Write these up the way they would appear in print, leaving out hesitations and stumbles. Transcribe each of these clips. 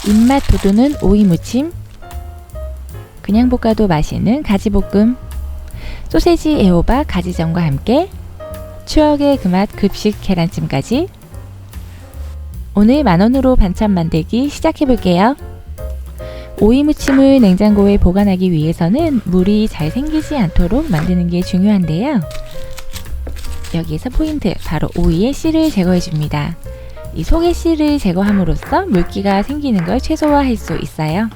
입맛 돋우는 오이무침, 그냥 볶아도 맛있는 가지볶음, 소세지 애호박 가지전과 함께 추억의 그 맛 급식 계란찜까지. 오늘 만원으로 반찬 만들기 시작해볼게요. 오이무침을 냉장고에 보관하기 위해서는 물이 잘 생기지 않도록 만드는 게 중요한데요. 여기에서 포인트, 바로 오이의 씨를 제거해줍니다. 이 속의 씨를 제거함으로써 물기가 생기는 걸 최소화할 수 있어요.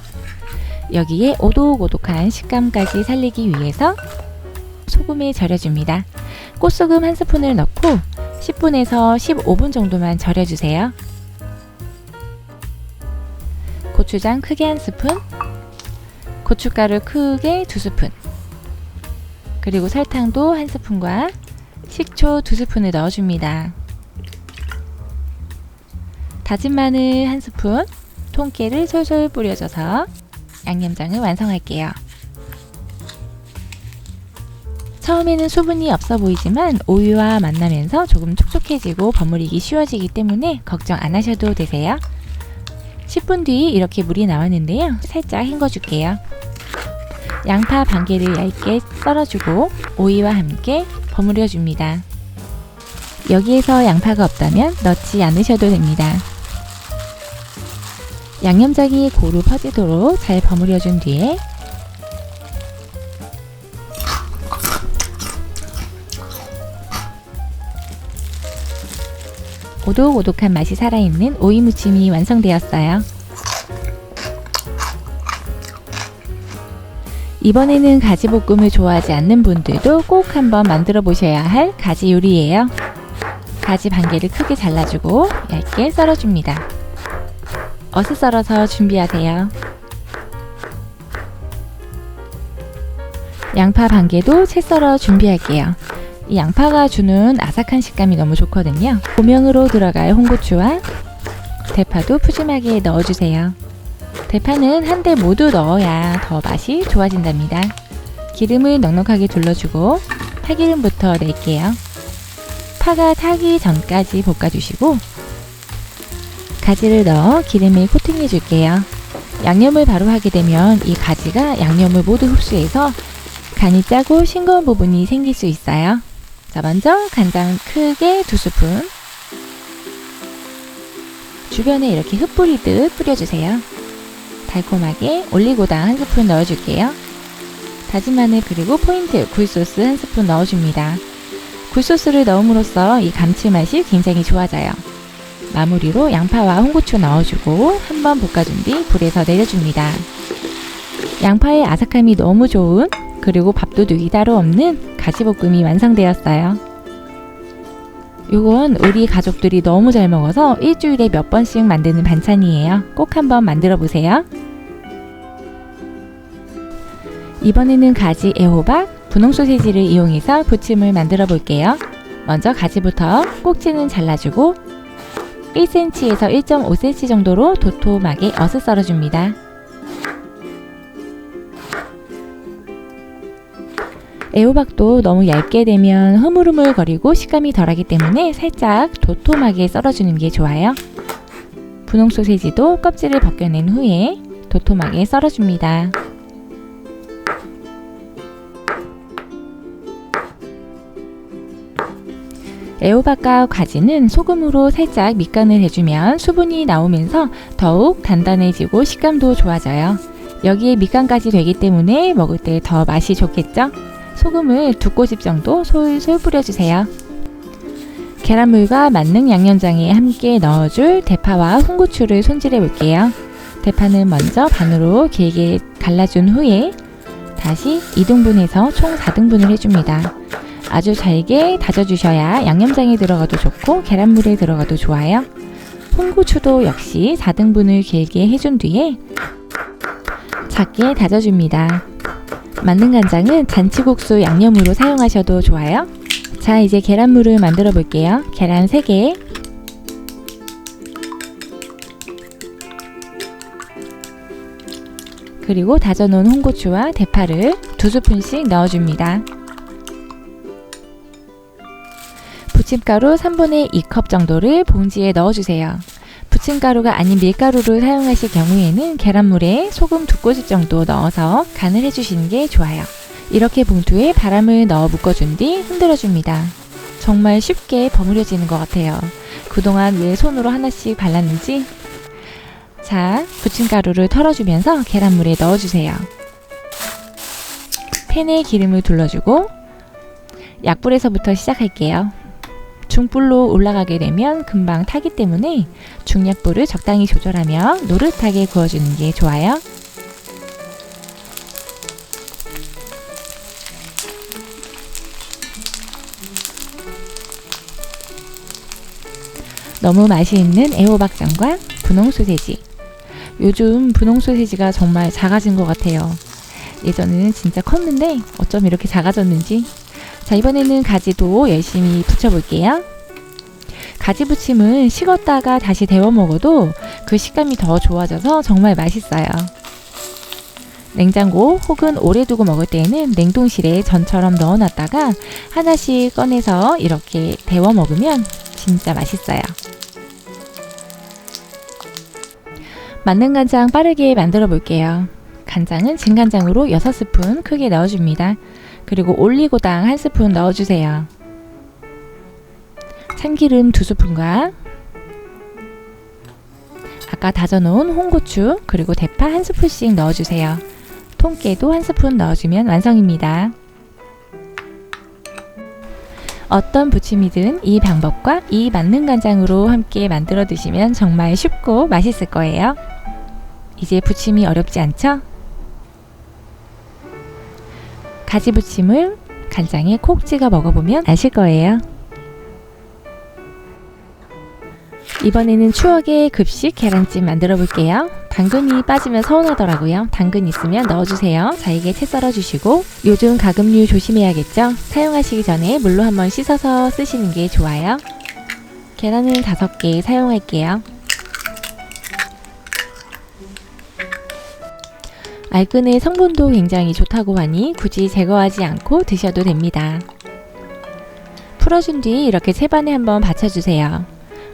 여기에 오독오독한 식감까지 살리기 위해서 소금에 절여줍니다. 꽃소금 1스푼을 넣고 10분에서 15분 정도만 절여주세요. 고추장 크게 1스푼, 고춧가루 크게 2스푼, 그리고 설탕도 1스푼과 식초 2스푼을 넣어줍니다. 다진 마늘 1스푼, 통깨를 솔솔 뿌려줘서 양념장을 완성할게요. 처음에는 수분이 없어 보이지만 오이와 만나면서 조금 촉촉해지고 버무리기 쉬워지기 때문에 걱정 안 하셔도 되세요. 10분 뒤 이렇게 물이 나왔는데요. 살짝 헹궈줄게요. 양파 반 개를 얇게 썰어주고 오이와 함께 버무려줍니다. 여기에서 양파가 없다면 넣지 않으셔도 됩니다. 양념장이 고루 퍼지도록 잘 버무려준 뒤에 오독오독한 맛이 살아있는 오이무침이 완성되었어요. 이번에는 가지볶음을 좋아하지 않는 분들도 꼭 한번 만들어 보셔야 할 가지 요리예요. 가지 반 개를 크게 잘라주고 얇게 썰어줍니다. 어슷 썰어서 준비하세요. 양파 반 개도 채 썰어 준비할게요. 이 양파가 주는 아삭한 식감이 너무 좋거든요. 고명으로 들어갈 홍고추와 대파도 푸짐하게 넣어주세요. 대파는 한대 모두 넣어야 더 맛이 좋아진답니다. 기름을 넉넉하게 둘러주고 파기름부터 낼게요. 파가 타기 전까지 볶아주시고 가지를 넣어 기름에 코팅해 줄게요. 양념을 바로 하게 되면 이 가지가 양념을 모두 흡수해서 간이 짜고 싱거운 부분이 생길 수 있어요. 자, 먼저 간장 크게 2스푼, 주변에 이렇게 흩뿌리듯 뿌려주세요. 달콤하게 올리고당 1스푼 넣어줄게요. 다진 마늘 그리고 포인트 굴소스 1스푼 넣어줍니다. 굴소스를 넣음으로써 이 감칠맛이 굉장히 좋아져요. 마무리로 양파와 홍고추 넣어주고 한번 볶아준 뒤 불에서 내려줍니다. 양파의 아삭함이 너무 좋은, 그리고 밥도둑이 따로 없는 가지볶음이 완성되었어요. 요건 우리 가족들이 너무 잘 먹어서 일주일에 몇 번씩 만드는 반찬이에요. 꼭 한번 만들어 보세요. 이번에는 가지 애호박, 분홍 소세지를 이용해서 부침을 만들어 볼게요. 먼저 가지부터 꼭지는 잘라주고 1cm에서 1.5cm 정도로 도톰하게 어슷 썰어줍니다. 애호박도 너무 얇게 되면 흐물흐물거리고 식감이 덜하기 때문에 살짝 도톰하게 썰어주는 게 좋아요. 분홍 소세지도 껍질을 벗겨낸 후에 도톰하게 썰어줍니다. 애호박과 가지는 소금으로 살짝 밑간을 해주면 수분이 나오면서 더욱 단단해지고 식감도 좋아져요. 여기에 밑간까지 되기 때문에 먹을 때 더 맛이 좋겠죠? 소금을 2꼬집 정도 솔솔 뿌려주세요. 계란물과 만능 양념장에 함께 넣어줄 대파와 홍고추를 손질해 볼게요. 대파는 먼저 반으로 길게 갈라준 후에 다시 2등분해서 총 4등분을 해줍니다. 아주 잘게 다져주셔야 양념장에 들어가도 좋고 계란물에 들어가도 좋아요. 홍고추도 역시 4등분을 길게 해준 뒤에 작게 다져줍니다. 만능 간장은 잔치국수 양념으로 사용하셔도 좋아요. 자, 이제 계란물을 만들어 볼게요. 계란 3개, 그리고 다져놓은 홍고추와 대파를 2스푼씩 넣어줍니다. 부침가루 3분의 2컵 정도를 봉지에 넣어주세요. 부침가루가 아닌 밀가루를 사용하실 경우에는 계란물에 소금 2꼬집 정도 넣어서 간을 해주시는 게 좋아요. 이렇게 봉투에 바람을 넣어 묶어준 뒤 흔들어줍니다. 정말 쉽게 버무려지는 것 같아요. 그동안 왜 손으로 하나씩 발랐는지. 자, 부침가루를 털어주면서 계란물에 넣어주세요. 팬에 기름을 둘러주고 약불에서부터 시작할게요. 중불로 올라가게 되면 금방 타기 때문에 중약불을 적당히 조절하며 노릇하게 구워주는 게 좋아요. 너무 맛이 있는 애호박전과 분홍 소세지. 요즘 분홍 소세지가 정말 작아진 것 같아요. 예전에는 진짜 컸는데 어쩜 이렇게 작아졌는지. 자, 이번에는 가지도 열심히 부쳐볼게요. 가지 부침은 식었다가 다시 데워 먹어도 그 식감이 더 좋아져서 정말 맛있어요. 냉장고 혹은 오래 두고 먹을 때에는 냉동실에 전처럼 넣어놨다가 하나씩 꺼내서 이렇게 데워 먹으면 진짜 맛있어요. 만능 간장 빠르게 만들어 볼게요. 간장은 진간장으로 6스푼 크게 넣어줍니다. 그리고 올리고당 1스푼 넣어주세요. 참기름 2스푼과 아까 다져놓은 홍고추 그리고 대파 1스푼씩 넣어주세요. 통깨도 1스푼 넣어주면 완성입니다. 어떤 부침이든 이 방법과 이 만능 간장으로 함께 만들어 드시면 정말 쉽고 맛있을 거예요. 이제 부침이 어렵지 않죠? 가지 부침을 간장에 콕 찍어 먹어보면 아실 거예요. 이번에는 추억의 급식 계란찜 만들어 볼게요. 당근이 빠지면 서운하더라고요. 당근 있으면 넣어주세요. 잘게 채 썰어주시고 요즘 가금류 조심해야겠죠? 사용하시기 전에 물로 한번 씻어서 쓰시는 게 좋아요. 계란을 5개 사용할게요. 알끈의 성분도 굉장히 좋다고 하니 굳이 제거하지 않고 드셔도 됩니다. 풀어준 뒤 이렇게 채반에 한번 받쳐주세요.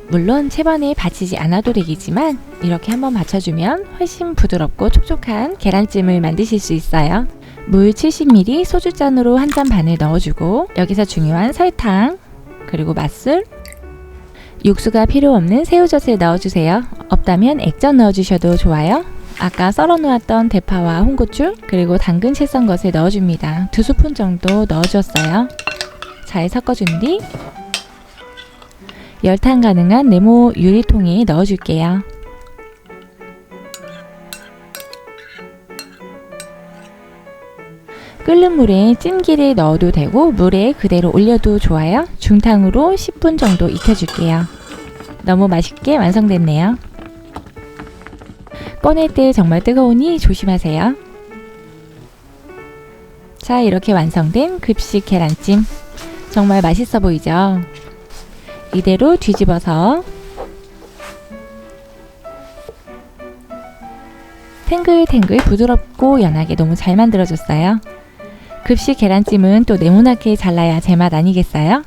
물론 채반에 받치지 않아도 되겠지만 이렇게 한번 받쳐주면 훨씬 부드럽고 촉촉한 계란찜을 만드실 수 있어요. 물 70ml 소주잔으로 1잔 반을 넣어주고 여기서 중요한 설탕 그리고 맛술, 육수가 필요 없는 새우젓을 넣어주세요. 없다면 액젓 넣어주셔도 좋아요. 아까 썰어 놓았던 대파와 홍고추 그리고 당근 채 썬 것을 넣어줍니다. 2스푼 정도 넣어주었어요. 잘 섞어준 뒤 열탕 가능한 네모 유리통에 넣어줄게요. 끓는 물에 찜기를 넣어도 되고 물에 그대로 올려도 좋아요. 중탕으로 10분 정도 익혀줄게요. 너무 맛있게 완성됐네요. 꺼낼 때 정말 뜨거우니 조심하세요. 자, 이렇게 완성된 급식 계란찜. 정말 맛있어 보이죠? 이대로 뒤집어서 탱글탱글 부드럽고 연하게 너무 잘 만들어졌어요. 급식 계란찜은 또 네모나게 잘라야 제맛 아니겠어요?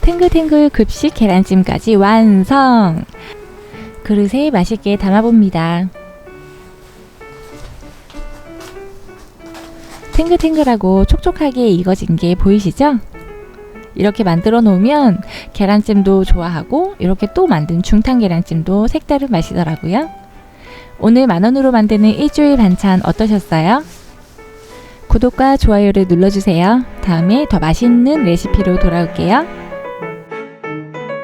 탱글탱글 급식 계란찜까지 완성! 그릇에 맛있게 담아봅니다. 탱글탱글하고 촉촉하게 익어진 게 보이시죠? 이렇게 만들어 놓으면 계란찜도 좋아하고 이렇게 또 만든 중탕 계란찜도 색다른 맛이더라고요. 오늘 만원으로 만드는 일주일 반찬 어떠셨어요? 구독과 좋아요를 눌러주세요. 다음에 더 맛있는 레시피로 돌아올게요.